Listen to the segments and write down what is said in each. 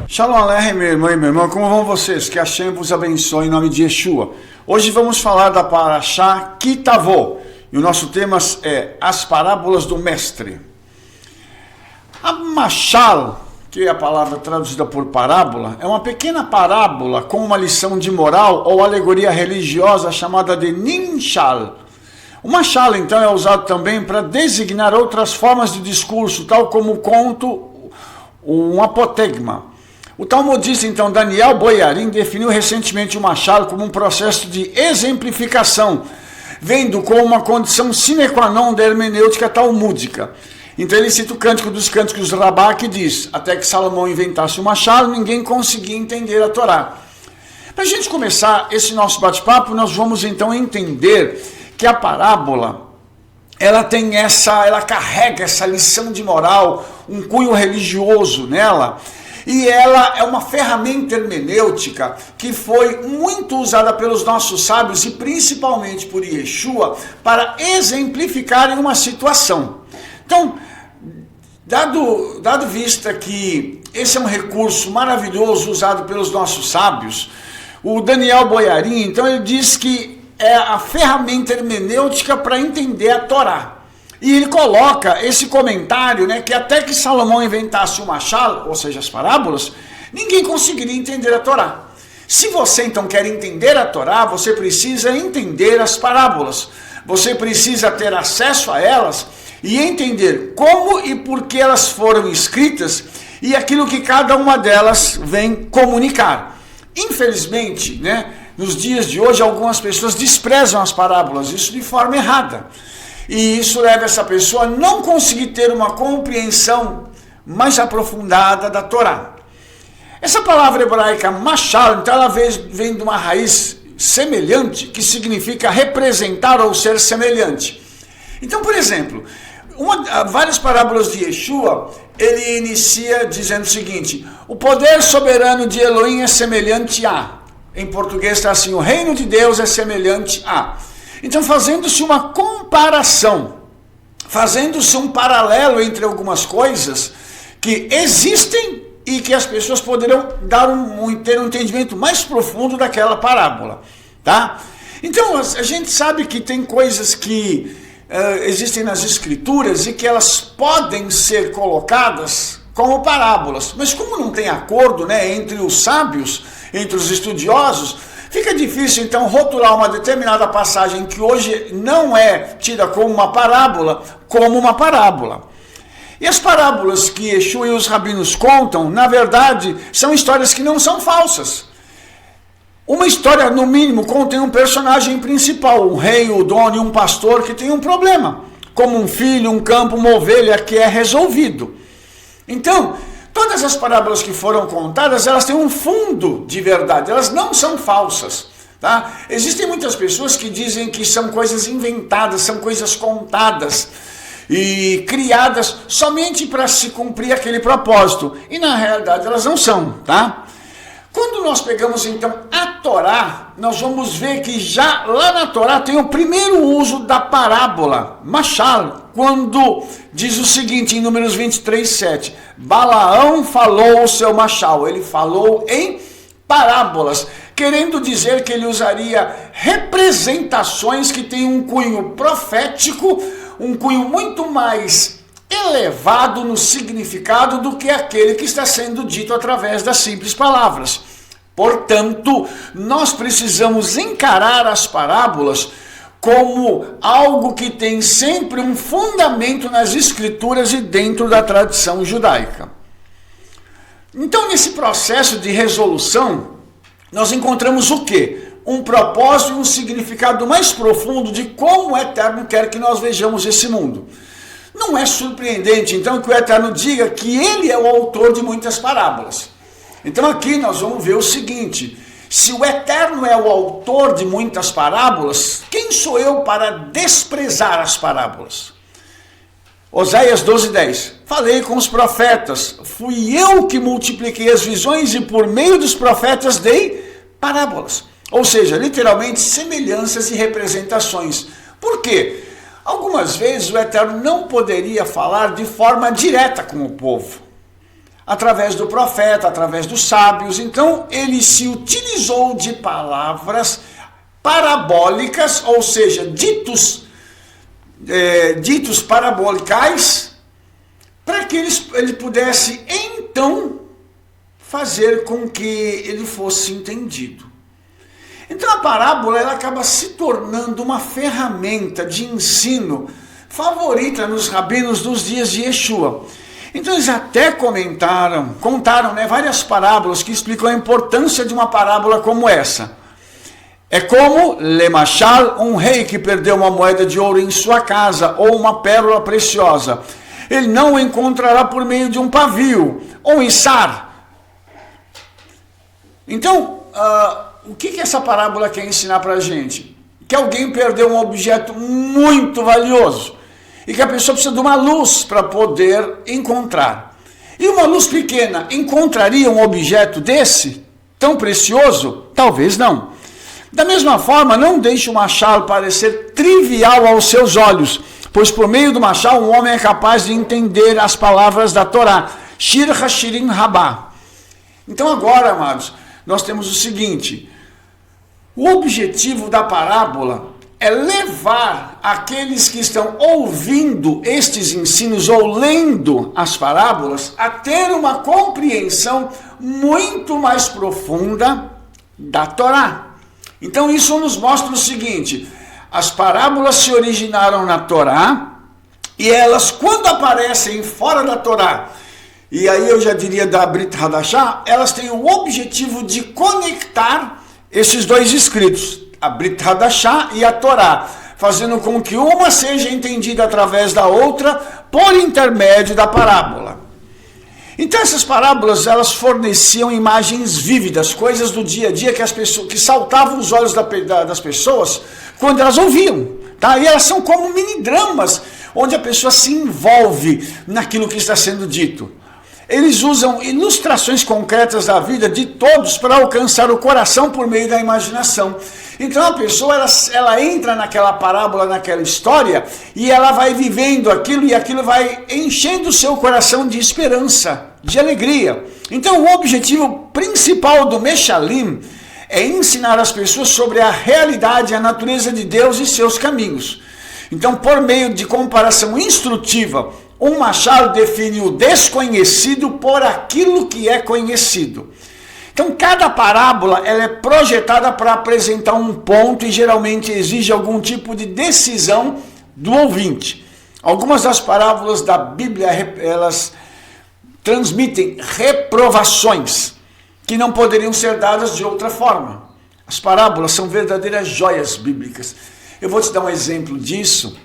Shalom Aleichem, meu irmão e minha irmã, como vão vocês? Que Hashem vos abençoe em nome de Yeshua. Hoje vamos falar da Parashá Kitavó, e o nosso tema é as parábolas do mestre. A Mashal, que é a palavra traduzida por parábola, é uma pequena parábola com uma lição de moral ou alegoria religiosa chamada de Ninshal. O Mashal, então, é usado também para designar outras formas de discurso, tal como o conto, um apotegma. O talmudista, então, Daniel Boyarin, definiu recentemente o Mashal como um processo de exemplificação, vendo como uma condição sine qua non da hermenêutica talmúdica. Então ele cita o Cântico dos Cânticos Rabá, que diz: até que Salomão inventasse o Mashal, ninguém conseguia entender a Torá. Para a gente começar esse nosso bate-papo, nós vamos então entender que a parábola, ela carrega essa lição de moral, um cunho religioso nela, e ela é uma ferramenta hermenêutica que foi muito usada pelos nossos sábios e principalmente por Yeshua para exemplificarem uma situação. Então, dado vista que esse é um recurso maravilhoso usado pelos nossos sábios, o Daniel Boyarin, então, ele diz que é a ferramenta hermenêutica para entender a Torá. E ele coloca esse comentário, que até que Salomão inventasse o Mashal, ou seja, as parábolas, ninguém conseguiria entender a Torá. Se você então quer entender a Torá, você precisa entender as parábolas. Você precisa ter acesso a elas e entender como e por que elas foram escritas e aquilo que cada uma delas vem comunicar. Infelizmente, nos dias de hoje, algumas pessoas desprezam as parábolas, isso de forma errada. E isso leva essa pessoa a não conseguir ter uma compreensão mais aprofundada da Torá. Essa palavra hebraica, mashal, então ela vem de uma raiz semelhante, que significa representar ou ser semelhante. Então, por exemplo, várias parábolas de Yeshua, ele inicia dizendo o seguinte: o poder soberano de Elohim é semelhante a. Em português está assim: o reino de Deus é semelhante a. Então, fazendo-se uma comparação, fazendo-se um paralelo entre algumas coisas que existem e que as pessoas poderão ter um entendimento mais profundo daquela parábola, tá? Então, a gente sabe que tem coisas que existem nas escrituras e que elas podem ser colocadas como parábolas, mas como não tem acordo, entre os sábios, entre os estudiosos, fica difícil, então, rotular uma determinada passagem que hoje não é tida como uma parábola. E as parábolas que Yeshua e os rabinos contam, na verdade, são histórias que não são falsas. Uma história, no mínimo, contém um personagem principal, um rei, o dono e um pastor que tem um problema, como um filho, um campo, uma ovelha que é resolvido. Então, todas as parábolas que foram contadas, elas têm um fundo de verdade, elas não são falsas, tá? Existem muitas pessoas que dizem que são coisas inventadas, são coisas contadas e criadas somente para se cumprir aquele propósito, e na realidade elas não são, tá? Quando nós pegamos então a Torá, nós vamos ver que já lá na Torá tem o primeiro uso da parábola, mashal, quando diz o seguinte em Números 23:7, Balaão falou o seu mashal, ele falou em parábolas, querendo dizer que ele usaria representações que têm um cunho profético, um cunho muito mais elevado no significado do que aquele que está sendo dito através das simples palavras. Portanto, nós precisamos encarar as parábolas como algo que tem sempre um fundamento nas escrituras e dentro da tradição judaica. Então, nesse processo de resolução, nós encontramos o quê? Um propósito e um significado mais profundo de como o Eterno quer que nós vejamos esse mundo. Não é surpreendente, então, que o Eterno diga que ele é o autor de muitas parábolas. Então, aqui nós vamos ver o seguinte: se o Eterno é o autor de muitas parábolas, quem sou eu para desprezar as parábolas? Oséias 12:10. Falei com os profetas, fui eu que multipliquei as visões e por meio dos profetas dei parábolas. Ou seja, literalmente semelhanças e representações. Por quê? Algumas vezes o Eterno não poderia falar de forma direta com o povo. através do profeta, através dos sábios. Então, ele se utilizou de palavras parabólicas, ou seja, ditos parabolicais, para que ele pudesse, então, fazer com que ele fosse entendido. Então, a parábola ela acaba se tornando uma ferramenta de ensino favorita nos rabinos dos dias de Yeshua. Então eles até contaram várias parábolas que explicam a importância de uma parábola como essa. É como, lemachal, um rei que perdeu uma moeda de ouro em sua casa, ou uma pérola preciosa. Ele não o encontrará por meio de um pavio, ou um içar. Então, o que essa parábola quer ensinar para a gente? Que alguém perdeu um objeto muito valioso. E que a pessoa precisa de uma luz para poder encontrar. E uma luz pequena encontraria um objeto desse, tão precioso? Talvez não. Da mesma forma, não deixe o machal parecer trivial aos seus olhos, pois por meio do machal um homem é capaz de entender as palavras da Torá. Shir Hashirim Rabá. Então agora, amados, nós temos o seguinte: o objetivo da parábola é levar aqueles que estão ouvindo estes ensinos ou lendo as parábolas a ter uma compreensão muito mais profunda da Torá. Então isso nos mostra o seguinte: as parábolas se originaram na Torá e elas, quando aparecem fora da Torá, e aí eu já diria da Brit Hadashah, elas têm o objetivo de conectar esses dois escritos, a Brit Hadashah e a Torá, fazendo com que uma seja entendida através da outra por intermédio da parábola. Então essas parábolas, elas forneciam imagens vívidas, coisas do dia a dia que saltavam os olhos das pessoas quando elas ouviam. Tá? E elas são como mini dramas, onde a pessoa se envolve naquilo que está sendo dito. Eles usam ilustrações concretas da vida de todos para alcançar o coração por meio da imaginação. Então a pessoa ela entra naquela parábola, naquela história, e ela vai vivendo aquilo, e aquilo vai enchendo o seu coração de esperança, de alegria. Então o objetivo principal do Meshalim é ensinar as pessoas sobre a realidade, a natureza de Deus e seus caminhos. Então, por meio de comparação instrutiva, um machal define o desconhecido por aquilo que é conhecido. Então, cada parábola ela é projetada para apresentar um ponto e geralmente exige algum tipo de decisão do ouvinte. Algumas das parábolas da Bíblia, elas transmitem reprovações que não poderiam ser dadas de outra forma. As parábolas são verdadeiras joias bíblicas. Eu vou te dar um exemplo disso,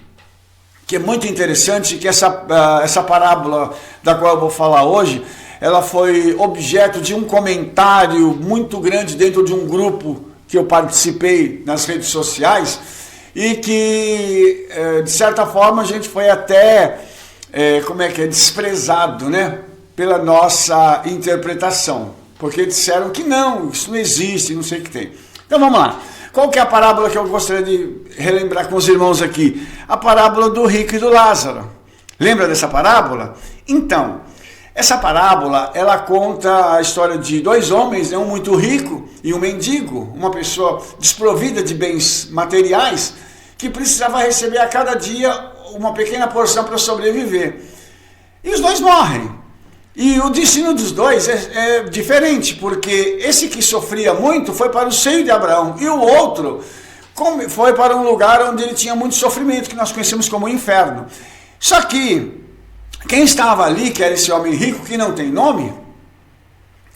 que é muito interessante, que essa parábola da qual eu vou falar hoje, ela foi objeto de um comentário muito grande dentro de um grupo que eu participei nas redes sociais, e que, de certa forma, a gente foi até, desprezado, né, pela nossa interpretação, porque disseram que não, isso não existe, não sei o que tem. Então vamos lá. Qual que é a parábola que eu gostaria de relembrar com os irmãos aqui? A parábola do rico e do Lázaro. Lembra dessa parábola? Então, essa parábola, ela conta a história de dois homens, um muito rico e um mendigo, uma pessoa desprovida de bens materiais, que precisava receber a cada dia uma pequena porção para sobreviver. E os dois morrem. E o destino dos dois é diferente, porque esse que sofria muito foi para o seio de Abraão, e o outro foi para um lugar onde ele tinha muito sofrimento, que nós conhecemos como inferno. Só que quem estava ali, que era esse homem rico, que não tem nome,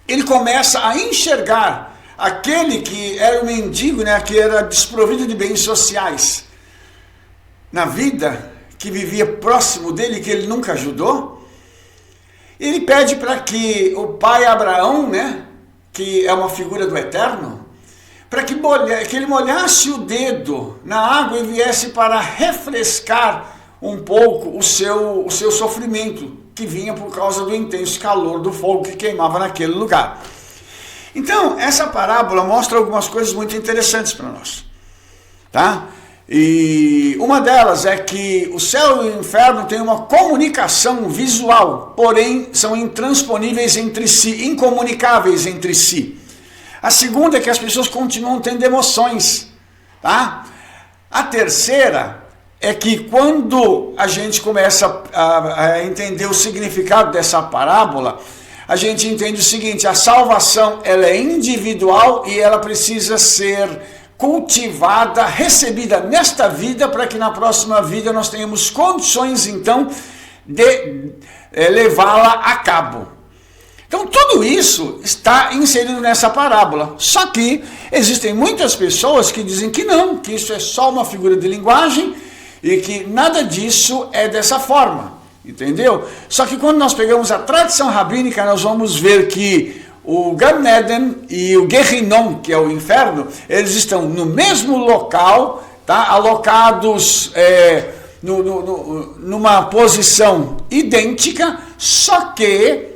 ele começa a enxergar aquele que era o mendigo, né, que era desprovido de bens sociais, na vida, que vivia próximo dele, que ele nunca ajudou. Ele pede para que o pai Abraão, né, que é uma figura do Eterno, para que ele molhasse o dedo na água e viesse para refrescar um pouco o seu sofrimento, que vinha por causa do intenso calor do fogo que queimava naquele lugar. Então, essa parábola mostra algumas coisas muito interessantes para nós. Tá? E uma delas é que o céu e o inferno têm uma comunicação visual, porém são intransponíveis entre si, incomunicáveis entre si. A segunda é que as pessoas continuam tendo emoções, tá? A terceira é que quando a gente começa a entender o significado dessa parábola, a gente entende o seguinte: a salvação ela é individual e ela precisa ser cultivada, recebida nesta vida, para que na próxima vida nós tenhamos condições, então, de levá-la a cabo. Então, tudo isso está inserido nessa parábola. Só que existem muitas pessoas que dizem que não, que isso é só uma figura de linguagem e que nada disso é dessa forma, entendeu? Só que quando nós pegamos a tradição rabínica, nós vamos ver que o Gan Eden e o Gehinnom, que é o inferno, eles estão no mesmo local, tá? Alocados numa posição idêntica, só que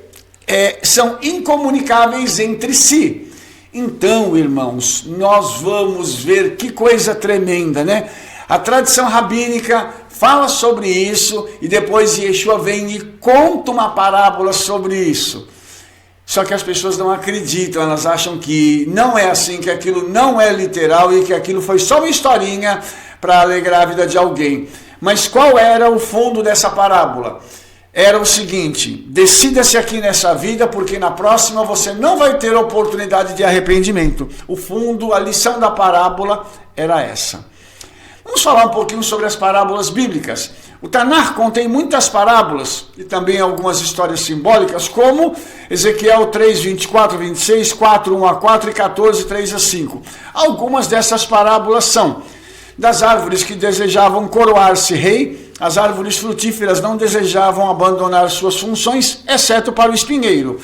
são incomunicáveis entre si. Então, irmãos, nós vamos ver que coisa tremenda, né? A tradição rabínica fala sobre isso e depois Yeshua vem e conta uma parábola sobre isso. Só que as pessoas não acreditam, elas acham que não é assim, que aquilo não é literal e que aquilo foi só uma historinha para alegrar a vida de alguém. Mas qual era o fundo dessa parábola? Era o seguinte: decida-se aqui nessa vida, porque na próxima você não vai ter oportunidade de arrependimento. O fundo, a lição da parábola era essa. Vamos falar um pouquinho sobre as parábolas bíblicas. O Tanakh contém muitas parábolas e também algumas histórias simbólicas, como Ezequiel 3, 24, 26, 4, 1 a 4 e 14, 3 a 5. Algumas dessas parábolas são das árvores que desejavam coroar-se rei. As árvores frutíferas não desejavam abandonar suas funções, exceto para o espinheiro.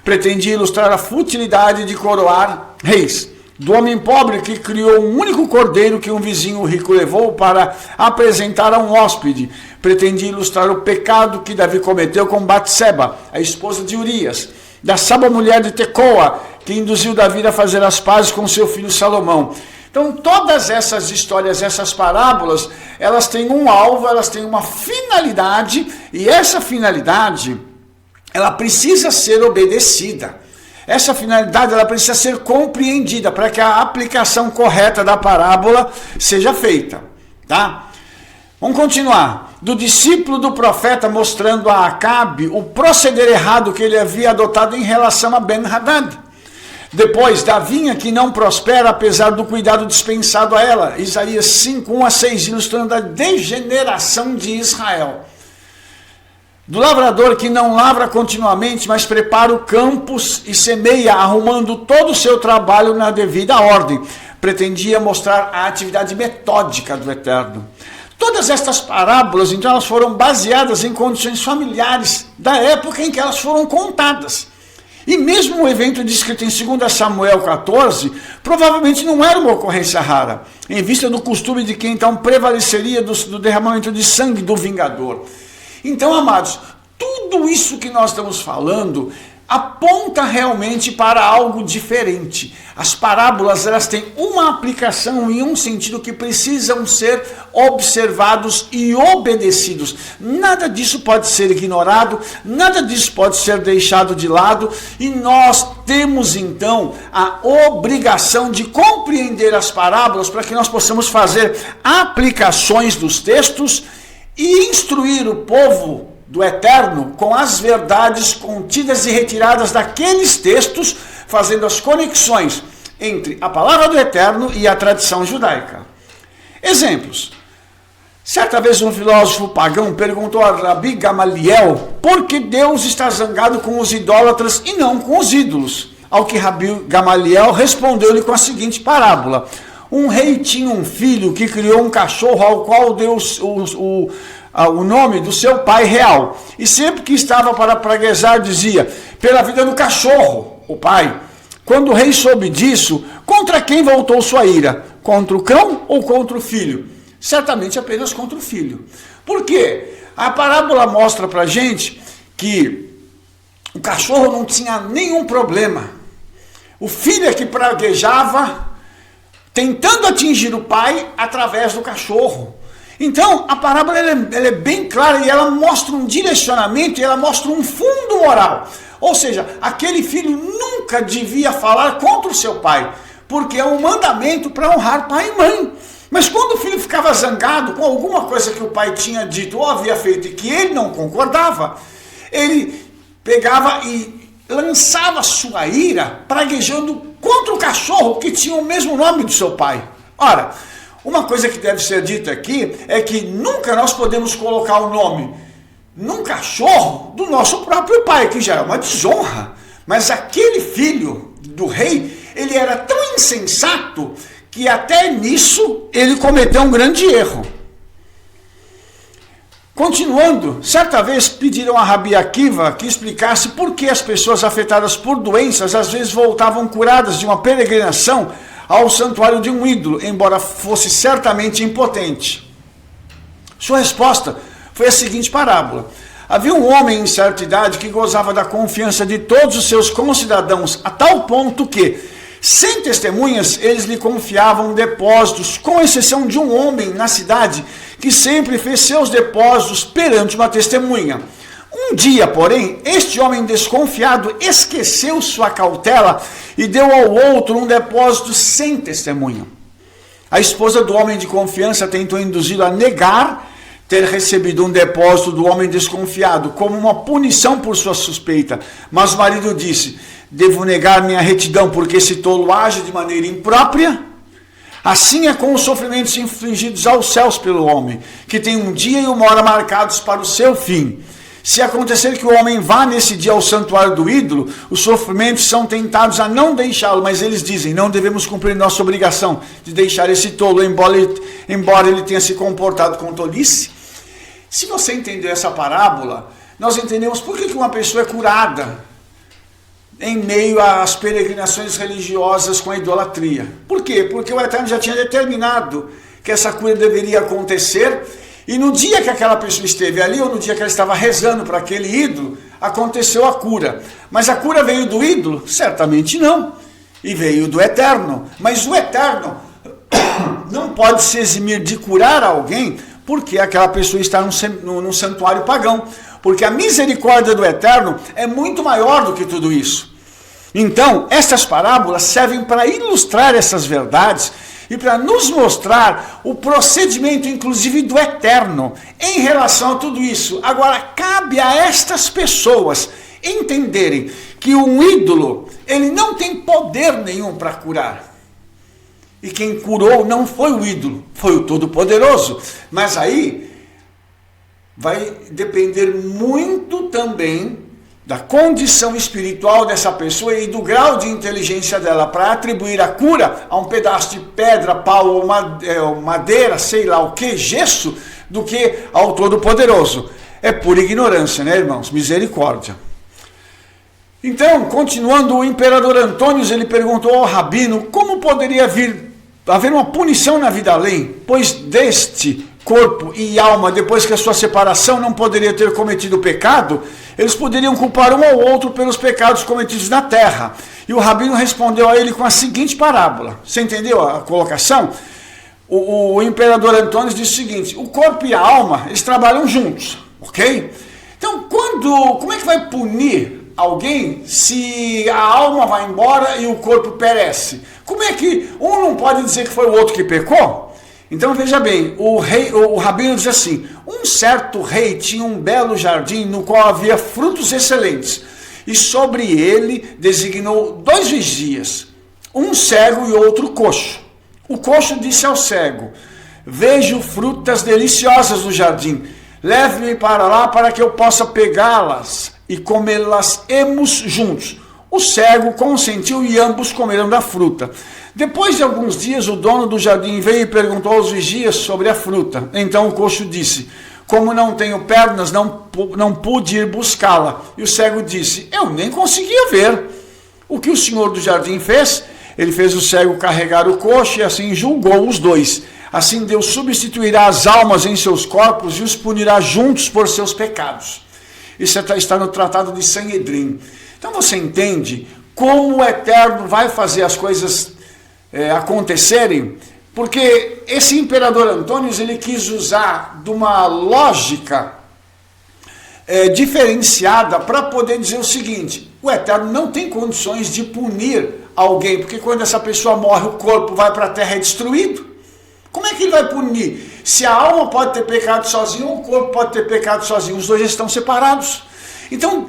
Pretendia ilustrar a futilidade de coroar reis. Do homem pobre que criou um único cordeiro que um vizinho rico levou para apresentar a um hóspede. Pretendia ilustrar o pecado que Davi cometeu com Batseba, a esposa de Urias. Da sábia mulher de Tecoa, que induziu Davi a fazer as pazes com seu filho Salomão. Então, todas essas histórias, essas parábolas, elas têm um alvo, elas têm uma finalidade, e essa finalidade, ela precisa ser obedecida. Essa finalidade, ela precisa ser compreendida para que a aplicação correta da parábola seja feita, tá? Vamos continuar. Do discípulo do profeta mostrando a Acabe o proceder errado que ele havia adotado em relação a Ben-Hadad. Depois, da vinha que não prospera apesar do cuidado dispensado a ela. Isaías 5, 1 a 6, ilustrando a degeneração de Israel. Do lavrador que não lavra continuamente, mas prepara o campos e semeia, arrumando todo o seu trabalho na devida ordem. Pretendia mostrar a atividade metódica do Eterno. Todas estas parábolas, então, elas foram baseadas em condições familiares da época em que elas foram contadas. E mesmo o evento descrito em 2 Samuel 14, provavelmente não era uma ocorrência rara, em vista do costume de que então prevaleceria do derramamento de sangue do vingador. Então, amados, tudo isso que nós estamos falando aponta realmente para algo diferente. As parábolas, elas têm uma aplicação e um sentido que precisam ser observados e obedecidos. Nada disso pode ser ignorado, nada disso pode ser deixado de lado, e nós temos então a obrigação de compreender as parábolas para que nós possamos fazer aplicações dos textos e instruir o povo do Eterno com as verdades contidas e retiradas daqueles textos, fazendo as conexões entre a palavra do Eterno e a tradição judaica. Exemplos. Certa vez um filósofo pagão perguntou a Rabi Gamaliel por que Deus está zangado com os idólatras e não com os ídolos. Ao que Rabi Gamaliel respondeu-lhe com a seguinte parábola. Um rei tinha um filho que criou um cachorro ao qual deu o nome do seu pai real. E sempre que estava para praguejar, dizia, pela vida do cachorro, o pai. Quando o rei soube disso, contra quem voltou sua ira? Contra o cão ou contra o filho? Certamente apenas contra o filho. Por quê? A parábola mostra para a gente que o cachorro não tinha nenhum problema. O filho é que praguejava, tentando atingir o pai através do cachorro. Então, a parábola ela é bem clara e ela mostra um direcionamento e ela mostra um fundo moral. Ou seja, aquele filho nunca devia falar contra o seu pai, porque é um mandamento para honrar pai e mãe. Mas quando o filho ficava zangado com alguma coisa que o pai tinha dito ou havia feito e que ele não concordava, ele pegava e lançava sua ira praguejando contra o cachorro que tinha o mesmo nome do seu pai. Ora, uma coisa que deve ser dita aqui é que nunca nós podemos colocar o nome num cachorro do nosso próprio pai, que já é uma desonra. Mas aquele filho do rei, ele era tão insensato que até nisso ele cometeu um grande erro. Continuando, certa vez pediram a Rabi Akiva que explicasse por que as pessoas afetadas por doenças às vezes voltavam curadas de uma peregrinação ao santuário de um ídolo, embora fosse certamente impotente. Sua resposta foi a seguinte parábola. Havia um homem em certa idade que gozava da confiança de todos os seus concidadãos, a tal ponto que, sem testemunhas, eles lhe confiavam depósitos, com exceção de um homem na cidade que sempre fez seus depósitos perante uma testemunha. Um dia, porém, este homem desconfiado esqueceu sua cautela e deu ao outro um depósito sem testemunha. A esposa do homem de confiança tentou induzi-lo a negar ter recebido um depósito do homem desconfiado, como uma punição por sua suspeita. Mas o marido disse: devo negar minha retidão porque esse tolo age de maneira imprópria? Assim é com os sofrimentos infligidos aos céus pelo homem, que tem um dia e uma hora marcados para o seu fim. Se acontecer que o homem vá nesse dia ao santuário do ídolo, os sofrimentos são tentados a não deixá-lo, mas eles dizem: não devemos cumprir nossa obrigação de deixar esse tolo, embora ele tenha se comportado com tolice. Se você entendeu essa parábola, nós entendemos por que uma pessoa é curada em meio às peregrinações religiosas com a idolatria. Por quê? Porque o Eterno já tinha determinado que essa cura deveria acontecer, e no dia que aquela pessoa esteve ali, ou no dia que ela estava rezando para aquele ídolo, aconteceu a cura. Mas a cura veio do ídolo? Certamente não. E veio do Eterno. Mas o Eterno não pode se eximir de curar alguém porque aquela pessoa está num santuário pagão. Porque a misericórdia do Eterno é muito maior do que tudo isso. Então, essas parábolas servem para ilustrar essas verdades e para nos mostrar o procedimento, inclusive, do Eterno em relação a tudo isso. Agora, cabe a estas pessoas entenderem que um ídolo, ele não tem poder nenhum para curar. E quem curou não foi o ídolo, foi o Todo-Poderoso. Mas aí vai depender muito também da condição espiritual dessa pessoa e do grau de inteligência dela para atribuir a cura a um pedaço de pedra, pau ou madeira, sei lá o que, gesso, do que ao Todo-Poderoso. É pura ignorância, né, irmãos? Misericórdia. Então, continuando, o imperador Antônio, ele perguntou ao rabino como poderia haver uma punição na vida além, pois deste corpo e alma, depois que a sua separação não poderia ter cometido pecado, eles poderiam culpar um ao outro pelos pecados cometidos na terra. E o rabino respondeu a ele com a seguinte parábola. Você entendeu a colocação? O imperador Antônio disse o seguinte: o corpo e a alma, eles trabalham juntos, ok? Então, como é que vai punir alguém se a alma vai embora e o corpo perece? Como é que um não pode dizer que foi o outro que pecou? Então veja bem, o rabino diz assim: um certo rei tinha um belo jardim no qual havia frutos excelentes, e sobre ele designou 2 vigias, um cego e outro coxo. O coxo disse ao cego: vejo frutas deliciosas no jardim, leve-me para lá para que eu possa pegá-las e comê-las juntos. O cego consentiu e ambos comeram da fruta. Depois de alguns dias, o dono do jardim veio e perguntou aos vigias sobre a fruta. Então o coxo disse: como não tenho pernas, não pude ir buscá-la. E o cego disse: eu nem conseguia ver. O que o senhor do jardim fez? Ele fez o cego carregar o coxo e assim julgou os dois. Assim Deus substituirá as almas em seus corpos e os punirá juntos por seus pecados. Isso está no Tratado de Sanhedrin. Então você entende como o Eterno vai fazer as coisas acontecerem, porque esse imperador Antônio ele quis usar de uma lógica diferenciada para poder dizer o seguinte: o Eterno não tem condições de punir alguém, porque quando essa pessoa morre, o corpo vai para a terra e é destruído. Como é que ele vai punir? Se a alma pode ter pecado sozinho, ou o corpo pode ter pecado sozinho, os dois estão separados. Então,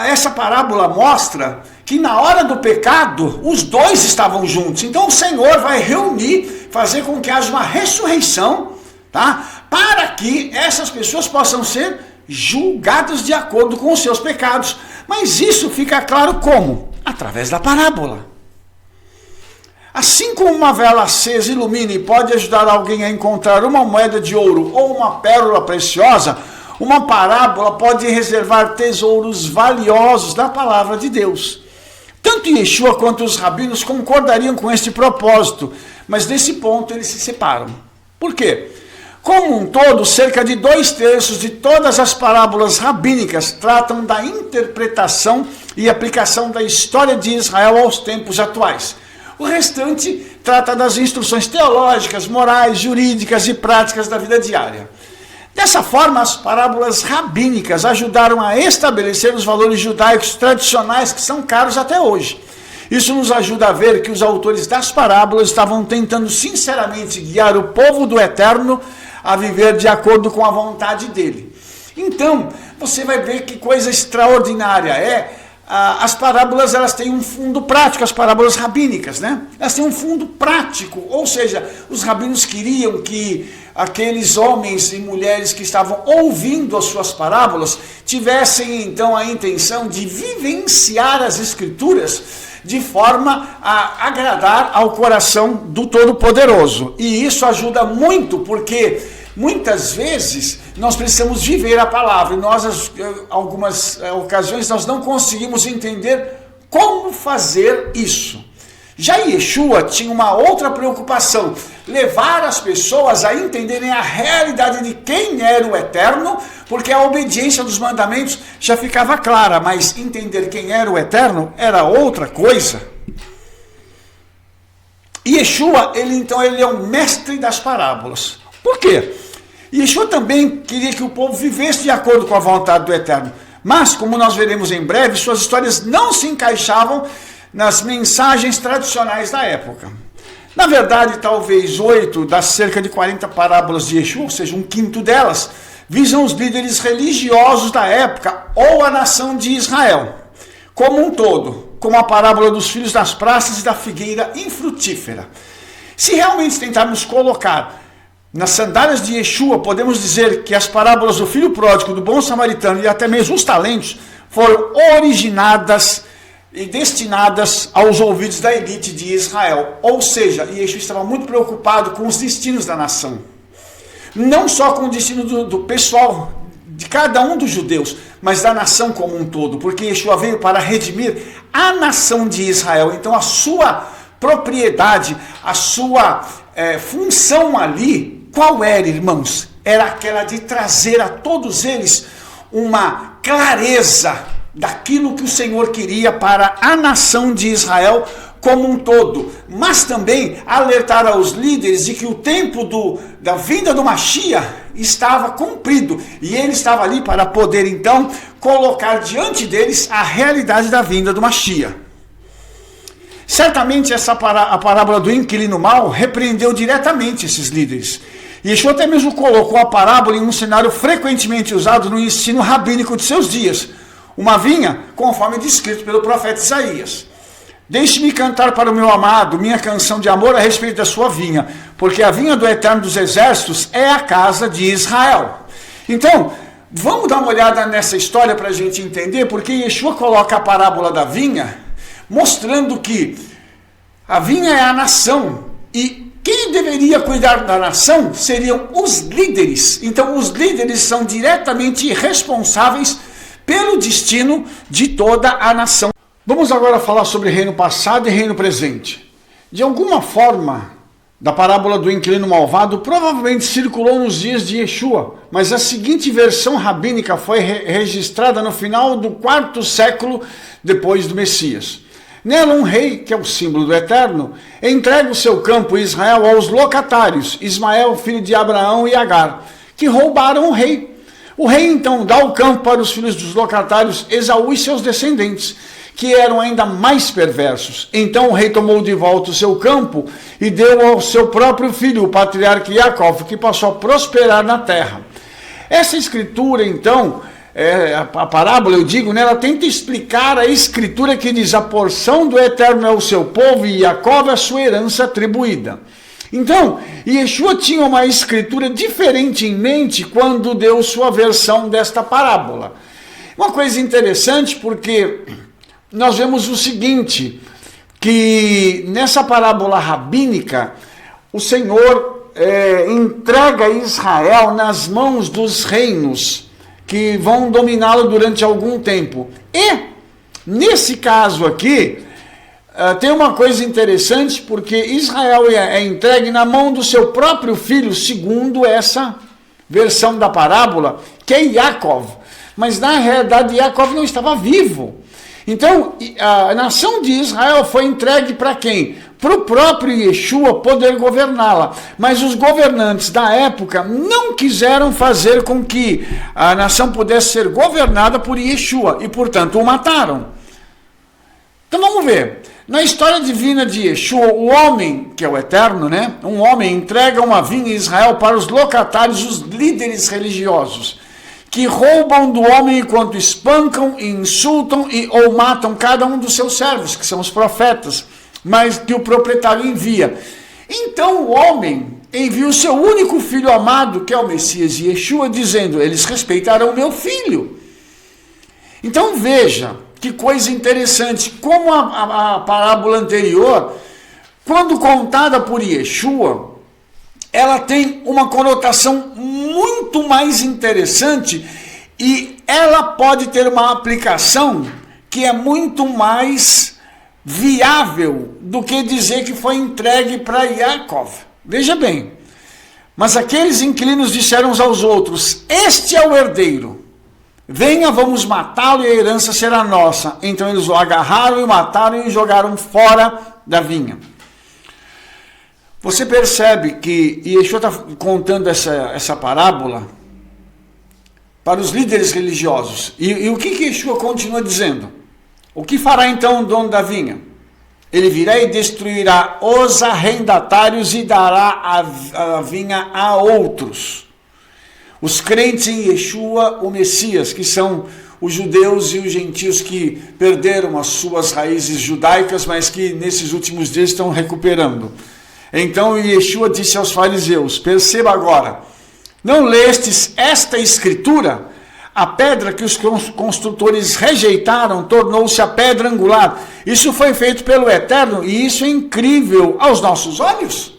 essa parábola mostra que na hora do pecado, os dois estavam juntos. Então o Senhor vai reunir, fazer com que haja uma ressurreição, tá? Para que essas pessoas possam ser julgadas de acordo com os seus pecados. Mas isso fica claro como? Através da parábola. Assim como uma vela acesa ilumina e pode ajudar alguém a encontrar uma moeda de ouro ou uma pérola preciosa, uma parábola pode reservar tesouros valiosos da palavra de Deus. Tanto Yeshua quanto os rabinos concordariam com este propósito, mas nesse ponto eles se separam. Por quê? Como um todo, cerca de 2/3 de todas as parábolas rabínicas tratam da interpretação e aplicação da história de Israel aos tempos atuais. O restante trata das instruções teológicas, morais, jurídicas e práticas da vida diária. Dessa forma, as parábolas rabínicas ajudaram a estabelecer os valores judaicos tradicionais que são caros até hoje. Isso nos ajuda a ver que os autores das parábolas estavam tentando sinceramente guiar o povo do Eterno a viver de acordo com a vontade dele. Então, você vai ver que coisa extraordinária é. As parábolas, elas têm um fundo prático, as parábolas rabínicas, né? Elas têm um fundo prático, ou seja, os rabinos queriam que aqueles homens e mulheres que estavam ouvindo as suas parábolas tivessem então a intenção de vivenciar as escrituras de forma a agradar ao coração do Todo-Poderoso. E isso ajuda muito, porque muitas vezes nós precisamos viver a palavra, e nós, algumas ocasiões, nós não conseguimos entender como fazer isso. Já Yeshua tinha uma outra preocupação, levar as pessoas a entenderem a realidade de quem era o Eterno, porque a obediência dos mandamentos já ficava clara, mas entender quem era o Eterno era outra coisa. Yeshua, ele é o mestre das parábolas. Por quê? Yeshua também queria que o povo vivesse de acordo com a vontade do Eterno. Mas, como nós veremos em breve, suas histórias não se encaixavam nas mensagens tradicionais da época. Na verdade, talvez 8 das cerca de 40 parábolas de Yeshua, ou seja, 1/5 delas, visam os líderes religiosos da época ou a nação de Israel, como um todo, como a parábola dos filhos das praças e da figueira infrutífera. Se realmente tentarmos colocar nas sandálias de Yeshua, podemos dizer que as parábolas do filho pródigo, do bom samaritano e até mesmo os talentos foram originadas e destinadas aos ouvidos da elite de Israel. Ou seja, Yeshua estava muito preocupado com os destinos da nação. Não só com o destino do pessoal, de cada um dos judeus, mas da nação como um todo. Porque Yeshua veio para redimir a nação de Israel. Então a sua propriedade, a sua função ali, qual era, irmãos? Era aquela de trazer a todos eles uma clareza daquilo que o Senhor queria para a nação de Israel como um todo, mas também alertar aos líderes de que o tempo da vinda do Mashiach estava cumprido, e ele estava ali para poder então colocar diante deles a realidade da vinda do Mashiach. Certamente a parábola do inquilino mau repreendeu diretamente esses líderes. Yeshua até mesmo colocou a parábola em um cenário frequentemente usado no ensino rabínico de seus dias. Uma vinha, conforme descrito pelo profeta Isaías. Deixe-me cantar para o meu amado minha canção de amor a respeito da sua vinha, porque a vinha do Eterno dos Exércitos é a casa de Israel. Então, vamos dar uma olhada nessa história para a gente entender, porque Yeshua coloca a parábola da vinha, mostrando que a vinha é a nação, e quem deveria cuidar da nação seriam os líderes. Então, os líderes são diretamente responsáveis pelo destino de toda a nação. Vamos agora falar sobre reino passado e reino presente. De alguma forma, da parábola do inquilino malvado provavelmente circulou nos dias de Yeshua, mas a seguinte versão rabínica foi registrada no final do 4º século depois do Messias. Nela um rei, que é o símbolo do Eterno, entrega o seu campo Israel aos locatários, Ismael, filho de Abraão, e Agar, que roubaram o rei. O rei então dá o campo para os filhos dos locatários, Esaú e seus descendentes, que eram ainda mais perversos. Então o rei tomou de volta o seu campo e deu ao seu próprio filho, o patriarca Jacó, que passou a prosperar na terra. Essa escritura, então, a parábola, eu digo, né, ela tenta explicar a escritura que diz: a porção do Eterno é o seu povo e Jacó é a sua herança atribuída. Então, Yeshua tinha uma escritura diferente em mente quando deu sua versão desta parábola. Uma coisa interessante, porque nós vemos o seguinte, que nessa parábola rabínica, o Senhor entrega Israel nas mãos dos reinos que vão dominá-lo durante algum tempo. E, nesse caso aqui, tem uma coisa interessante, porque Israel é entregue na mão do seu próprio filho, segundo essa versão da parábola, que é Jacó. Mas, na realidade, Jacó não estava vivo. Então, a nação de Israel foi entregue para quem? Para o próprio Yeshua poder governá-la. Mas os governantes da época não quiseram fazer com que a nação pudesse ser governada por Yeshua e, portanto, o mataram. Então, vamos ver. Na história divina de Yeshua, o homem, que é o Eterno, né? Um homem entrega uma vinha em Israel para os locatários, os líderes religiosos, que roubam do homem enquanto espancam, insultam ou matam cada um dos seus servos, que são os profetas, mas que o proprietário envia. Então o homem envia o seu único filho amado, que é o Messias Yeshua, dizendo: eles respeitarão meu filho. Então veja, que coisa interessante, como a parábola anterior, quando contada por Yeshua, ela tem uma conotação muito mais interessante e ela pode ter uma aplicação que é muito mais viável do que dizer que foi entregue para Jacó. Veja bem, mas aqueles inquilinos disseram uns aos outros: este é o herdeiro. Venha, vamos matá-lo e a herança será nossa. Então eles o agarraram e mataram e jogaram fora da vinha. Você percebe que Yeshua está contando essa parábola para os líderes religiosos. E o que Yeshua continua dizendo? O que fará então o dono da vinha? Ele virá e destruirá os arrendatários e dará a vinha a outros. Os crentes em Yeshua, o Messias, que são os judeus e os gentios que perderam as suas raízes judaicas, mas que nesses últimos dias estão recuperando. Então Yeshua disse aos fariseus: perceba agora, não lestes esta escritura? A pedra que os construtores rejeitaram tornou-se a pedra angular. Isso foi feito pelo Eterno e isso é incrível aos nossos olhos.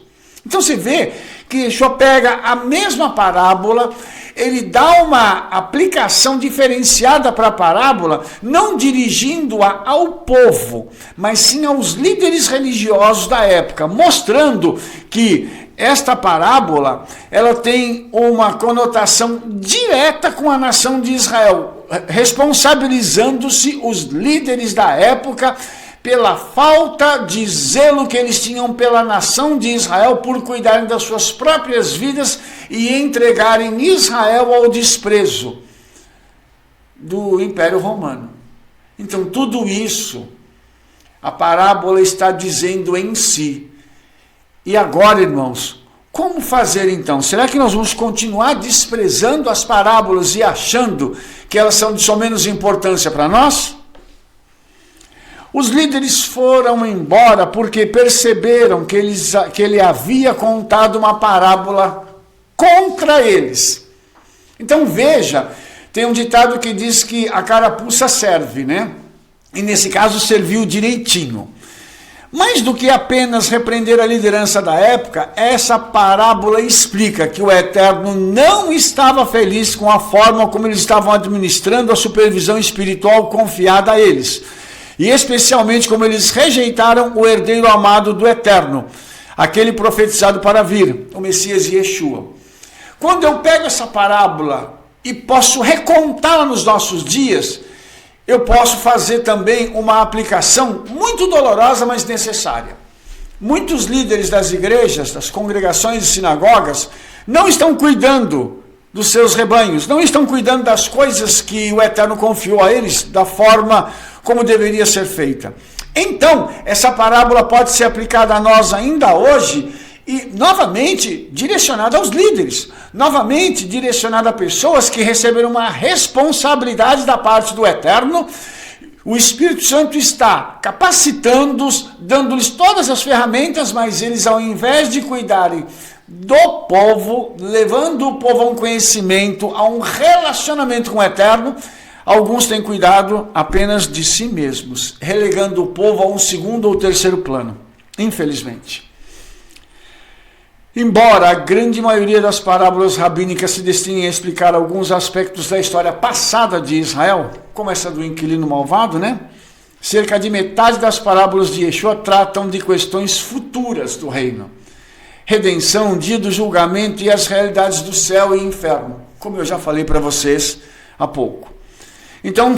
Então você vê que Yeshua pega a mesma parábola, ele dá uma aplicação diferenciada para a parábola, não dirigindo-a ao povo, mas sim aos líderes religiosos da época, mostrando que esta parábola, ela tem uma conotação direta com a nação de Israel, responsabilizando-se os líderes da época pela falta de zelo que eles tinham pela nação de Israel, por cuidarem das suas próprias vidas e entregarem Israel ao desprezo do Império Romano. Então, tudo isso, a parábola está dizendo em si. E agora, irmãos, como fazer então? Será que nós vamos continuar desprezando as parábolas e achando que elas são de só menos importância para nós? Os líderes foram embora porque perceberam que ele havia contado uma parábola contra eles. Então veja, tem um ditado que diz que a carapuça serve, né? E nesse caso serviu direitinho. Mais do que apenas repreender a liderança da época, essa parábola explica que o Eterno não estava feliz com a forma como eles estavam administrando a supervisão espiritual confiada a eles. E especialmente como eles rejeitaram o herdeiro amado do Eterno, aquele profetizado para vir, o Messias Yeshua. Quando eu pego essa parábola e posso recontá-la nos nossos dias, eu posso fazer também uma aplicação muito muito dolorosa, mas necessária. Muitos líderes das igrejas, das congregações e sinagogas, não estão cuidando dos seus rebanhos, não estão cuidando das coisas que o Eterno confiou a eles da forma como deveria ser feita. Então, essa parábola pode ser aplicada a nós ainda hoje e, novamente, direcionada aos líderes, novamente direcionada a pessoas que receberam uma responsabilidade da parte do Eterno. O Espírito Santo está capacitando-os, dando-lhes todas as ferramentas, mas eles, ao invés de cuidarem do povo, levando o povo a um conhecimento, a um relacionamento com o Eterno, alguns têm cuidado apenas de si mesmos, relegando o povo a um segundo ou terceiro plano, infelizmente. Embora a grande maioria das parábolas rabínicas se destinem a explicar alguns aspectos da história passada de Israel, como essa do inquilino malvado, cerca de metade das parábolas de Yeshua tratam de questões futuras do reino. Redenção, dia do julgamento e as realidades do céu e inferno, como eu já falei para vocês há pouco. Então,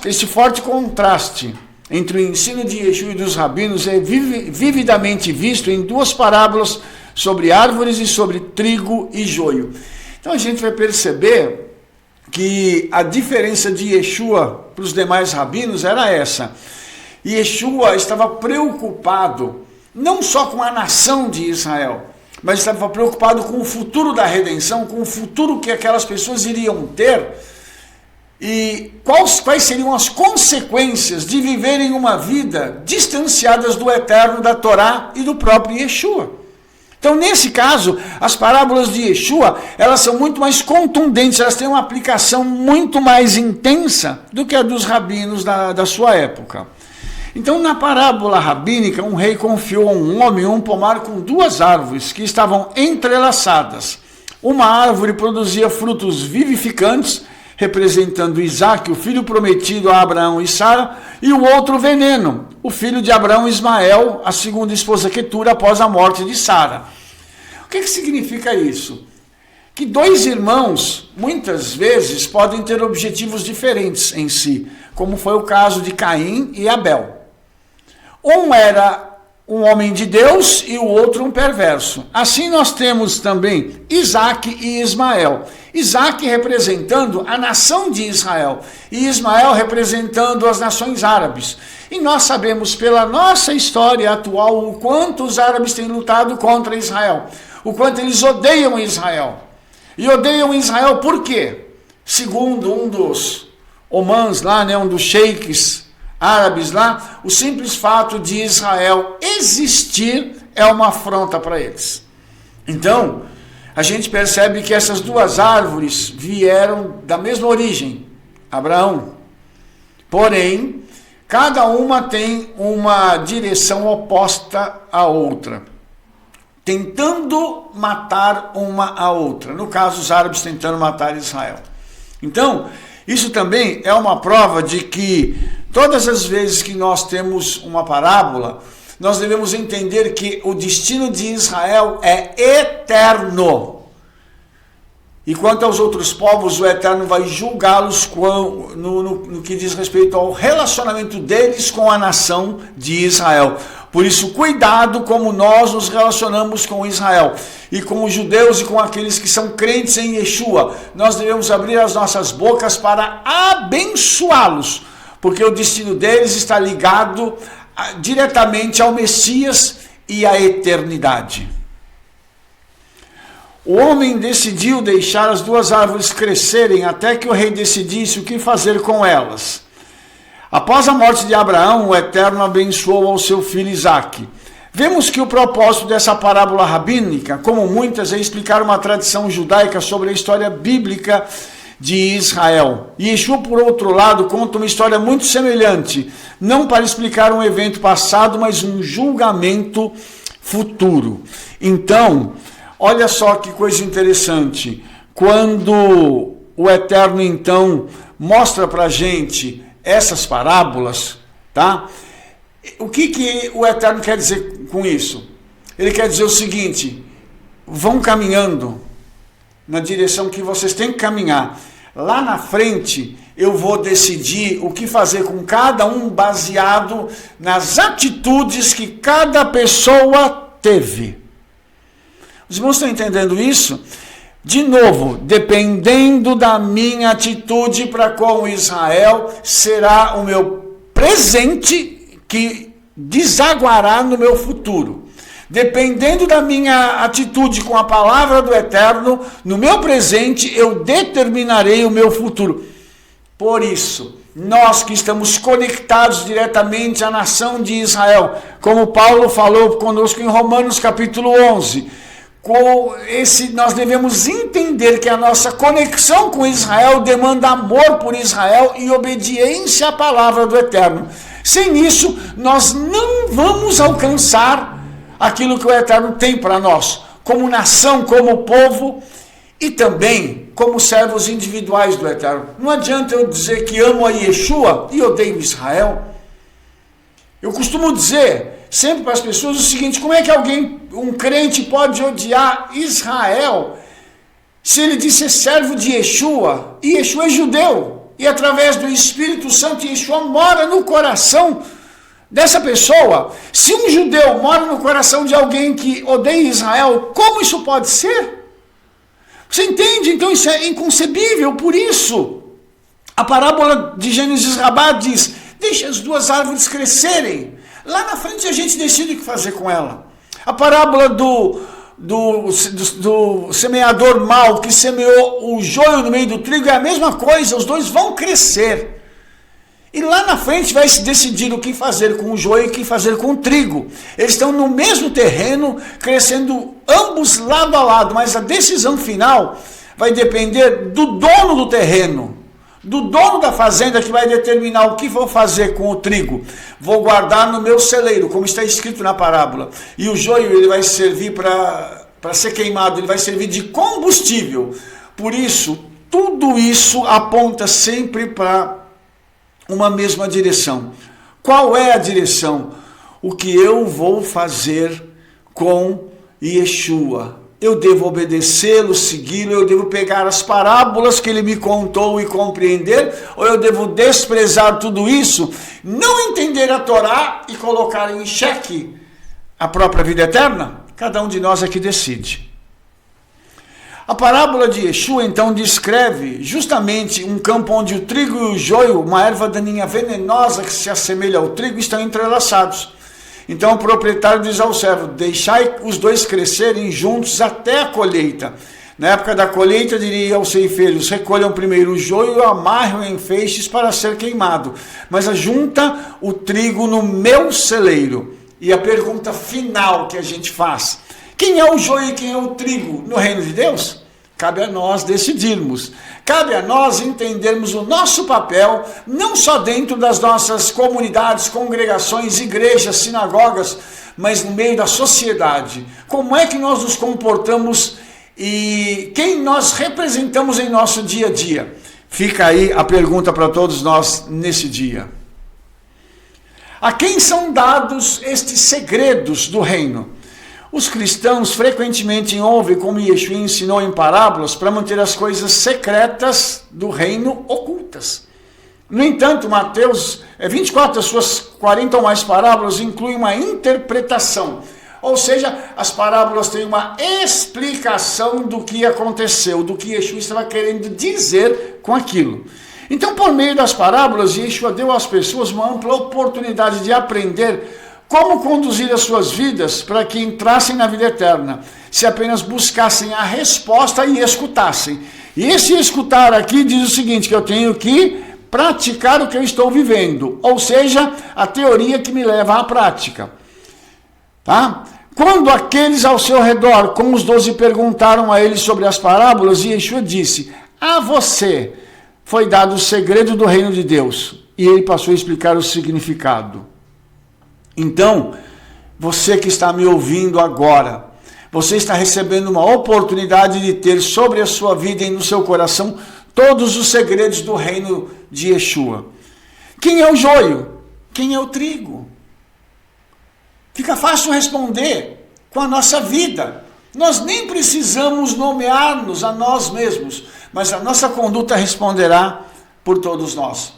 esse forte contraste entre o ensino de Yeshua e dos rabinos é vividamente visto em duas parábolas sobre árvores e sobre trigo e joio. Então a gente vai perceber que a diferença de Yeshua para os demais rabinos era essa. Yeshua estava preocupado não só com a nação de Israel, mas estava preocupado com o futuro da redenção, com o futuro que aquelas pessoas iriam ter e quais seriam as consequências de viverem uma vida distanciadas do Eterno, da Torá e do próprio Yeshua. Então, nesse caso, as parábolas de Yeshua, elas são muito mais contundentes, elas têm uma aplicação muito mais intensa do que a dos rabinos da sua época. Então, na parábola rabínica, um rei confiou a um homem um pomar com duas árvores que estavam entrelaçadas. Uma árvore produzia frutos vivificantes, representando Isaque, o filho prometido a Abraão e Sara, e o outro veneno, o filho de Abraão, Ismael, a segunda esposa Quetura, após a morte de Sara. O que significa isso? Que dois irmãos, muitas vezes, podem ter objetivos diferentes em si, como foi o caso de Caim e Abel. Um era um homem de Deus e o outro um perverso. Assim nós temos também Isaque e Ismael. Isaque representando a nação de Israel e Ismael representando as nações árabes. E nós sabemos pela nossa história atual o quanto os árabes têm lutado contra Israel, o quanto eles odeiam Israel. E odeiam Israel por quê? Segundo um dos omãs lá, um dos sheiks árabes lá, o simples fato de Israel existir é uma afronta para eles. Então, a gente percebe que essas duas árvores vieram da mesma origem, Abraão. Porém, cada uma tem uma direção oposta à outra, tentando matar uma a outra. No caso, os árabes tentando matar Israel. Então, isso também é uma prova de que todas as vezes que nós temos uma parábola, nós devemos entender que o destino de Israel é eterno. E quanto aos outros povos, o Eterno vai julgá-los no que diz respeito ao relacionamento deles com a nação de Israel. Por isso, cuidado como nós nos relacionamos com Israel e com os judeus e com aqueles que são crentes em Yeshua. Nós devemos abrir as nossas bocas para abençoá-los, porque o destino deles está ligado diretamente ao Messias e à eternidade. O homem decidiu deixar as duas árvores crescerem até que o rei decidisse o que fazer com elas. Após a morte de Abraão, o Eterno abençoou ao seu filho Isaque. Vemos que o propósito dessa parábola rabínica, como muitas, é explicar uma tradição judaica sobre a história bíblica de Israel. E Yeshua, por outro lado, conta uma história muito semelhante, não para explicar um evento passado, mas um julgamento futuro. Então, olha só que coisa interessante, quando o Eterno então mostra para a gente essas parábolas, tá? O que o Eterno quer dizer com isso? Ele quer dizer o seguinte: vão caminhando na direção que vocês têm que caminhar. Lá na frente, eu vou decidir o que fazer com cada um baseado nas atitudes que cada pessoa teve. Os irmãos estão entendendo isso? De novo, dependendo da minha atitude para com Israel, será o meu presente que desaguará no meu futuro. Dependendo da minha atitude com a palavra do Eterno, no meu presente eu determinarei o meu futuro. Por isso, nós que estamos conectados diretamente à nação de Israel, como Paulo falou conosco em Romanos capítulo 11, nós devemos entender que a nossa conexão com Israel demanda amor por Israel e obediência à palavra do Eterno. Sem isso, nós não vamos alcançar aquilo que o Eterno tem para nós, como nação, como povo e também como servos individuais do Eterno. Não adianta eu dizer que amo a Yeshua e odeio Israel. Eu costumo dizer sempre para as pessoas o seguinte: como é que um crente pode odiar Israel se ele diz ser servo de Yeshua, e Yeshua é judeu, e através do Espírito Santo Yeshua mora no coração dessa pessoa? Se um judeu mora no coração de alguém que odeia Israel, como isso pode ser? Você entende? Então isso é inconcebível. Por isso, a parábola de Gênesis Rabá diz: deixa as duas árvores crescerem, lá na frente a gente decide o que fazer com ela. A parábola do semeador mau que semeou o joio no meio do trigo é a mesma coisa, os dois vão crescer. E lá na frente vai se decidir o que fazer com o joio e o que fazer com o trigo. Eles estão no mesmo terreno, crescendo ambos lado a lado, mas a decisão final vai depender do dono do terreno, do dono da fazenda, que vai determinar o que vou fazer com o trigo. Vou guardar no meu celeiro, como está escrito na parábola. E o joio ele vai servir para ser queimado, ele vai servir de combustível. Por isso, tudo isso aponta sempre para uma mesma direção. Qual é a direção? O que eu vou fazer com Yeshua? Eu devo obedecê-lo, segui-lo, eu devo pegar as parábolas que ele me contou e compreender, ou eu devo desprezar tudo isso, não entender a Torá e colocar em xeque a própria vida eterna? Cada um de nós é que decide. A parábola de Yeshua, então, descreve justamente um campo onde o trigo e o joio, uma erva daninha venenosa que se assemelha ao trigo, estão entrelaçados. Então o proprietário diz ao servo: deixai os dois crescerem juntos até a colheita. Na época da colheita, diria aos ceifeiros: recolham primeiro o joio e amarrem em feixes para ser queimado, mas ajunta o trigo no meu celeiro. E a pergunta final que a gente faz: quem é o joio e quem é o trigo no reino de Deus? Cabe a nós decidirmos. Cabe a nós entendermos o nosso papel, não só dentro das nossas comunidades, congregações, igrejas, sinagogas, mas no meio da sociedade. Como é que nós nos comportamos e quem nós representamos em nosso dia a dia? Fica aí a pergunta para todos nós nesse dia. A quem são dados estes segredos do reino? Os cristãos frequentemente ouvem como Yeshua ensinou em parábolas para manter as coisas secretas do reino ocultas. No entanto, Mateus 24, as suas 40 ou mais parábolas, incluem uma interpretação. Ou seja, as parábolas têm uma explicação do que aconteceu, do que Yeshua estava querendo dizer com aquilo. Então, por meio das parábolas, Yeshua deu às pessoas uma ampla oportunidade de aprender como conduzir as suas vidas para que entrassem na vida eterna, se apenas buscassem a resposta e escutassem. E esse escutar aqui diz o seguinte, que eu tenho que praticar o que eu estou vivendo, ou seja, a teoria que me leva à prática. Tá? Quando aqueles ao seu redor, com os 12, perguntaram a ele sobre as parábolas, Yeshua disse: a você foi dado o segredo do reino de Deus. E ele passou a explicar o significado. Então, você que está me ouvindo agora, você está recebendo uma oportunidade de ter sobre a sua vida e no seu coração todos os segredos do reino de Yeshua. Quem é o joio? Quem é o trigo? Fica fácil responder com a nossa vida. Nós nem precisamos nomear-nos a nós mesmos, mas a nossa conduta responderá por todos nós.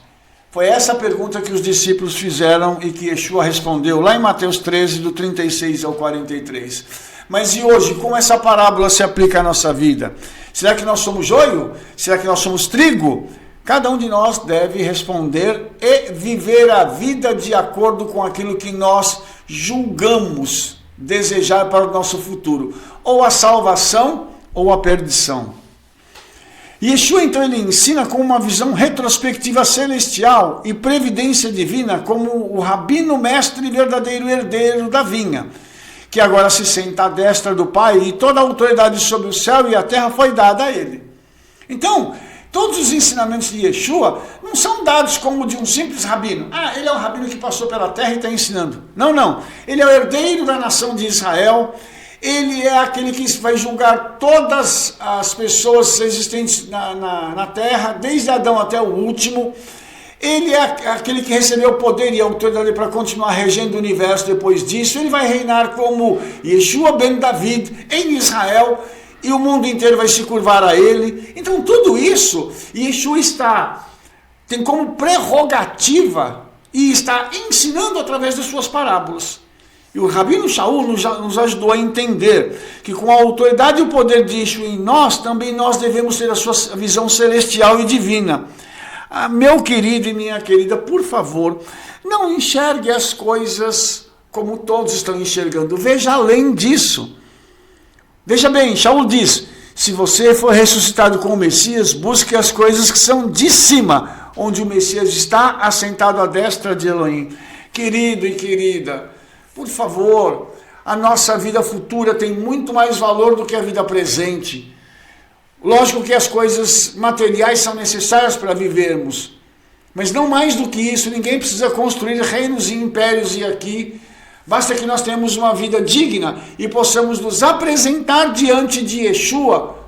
Foi essa a pergunta que os discípulos fizeram e que Yeshua respondeu lá em Mateus 13, do 36 ao 43. Mas e hoje, como essa parábola se aplica à nossa vida? Será que nós somos joio? Será que nós somos trigo? Cada um de nós deve responder e viver a vida de acordo com aquilo que nós julgamos desejar para o nosso futuro, ou a salvação ou a perdição. Yeshua, então, ele ensina com uma visão retrospectiva celestial e previdência divina como o rabino mestre verdadeiro herdeiro da vinha, que agora se senta à destra do Pai e toda a autoridade sobre o céu e a terra foi dada a ele. Então, todos os ensinamentos de Yeshua não são dados como de um simples rabino. Ele é um rabino que passou pela terra e está ensinando. Não. Ele é o herdeiro da nação de Israel. Ele é aquele que vai julgar todas as pessoas existentes na terra, desde Adão até o último. Ele é aquele que recebeu o poder e a autoridade para continuar regendo o universo depois disso. Ele vai reinar como Yeshua ben David em Israel e o mundo inteiro vai se curvar a ele. Então tudo isso, Yeshua tem como prerrogativa e está ensinando através das suas parábolas. E o Rabino Shaul nos ajudou a entender que com a autoridade e o poder de Yeshua em nós, também nós devemos ter a sua visão celestial e divina. Meu querido e minha querida, por favor, não enxergue as coisas como todos estão enxergando. Veja além disso. Veja bem, Shaul diz, se você for ressuscitado com o Messias, busque as coisas que são de cima, onde o Messias está assentado à destra de Elohim. Querido e querida, por favor, a nossa vida futura tem muito mais valor do que a vida presente. Lógico que as coisas materiais são necessárias para vivermos, mas não mais do que isso. Ninguém precisa construir reinos e impérios e aqui. Basta que nós tenhamos uma vida digna e possamos nos apresentar diante de Yeshua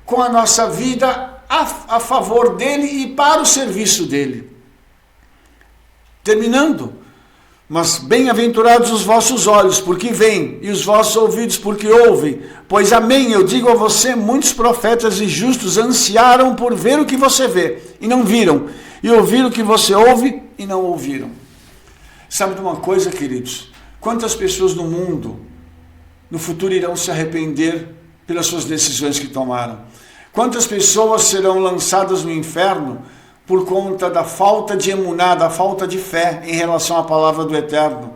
com a nossa vida a favor dele e para o serviço dele. Terminando, mas bem-aventurados os vossos olhos, porque veem, e os vossos ouvidos, porque ouvem. Pois, amém, eu digo a você, muitos profetas e justos ansiaram por ver o que você vê, e não viram, e ouvir o que você ouve, e não ouviram. Sabe de uma coisa, queridos? Quantas pessoas no mundo, no futuro, irão se arrepender pelas suas decisões que tomaram? Quantas pessoas serão lançadas no inferno por conta da falta de emuná, da falta de fé em relação à palavra do Eterno?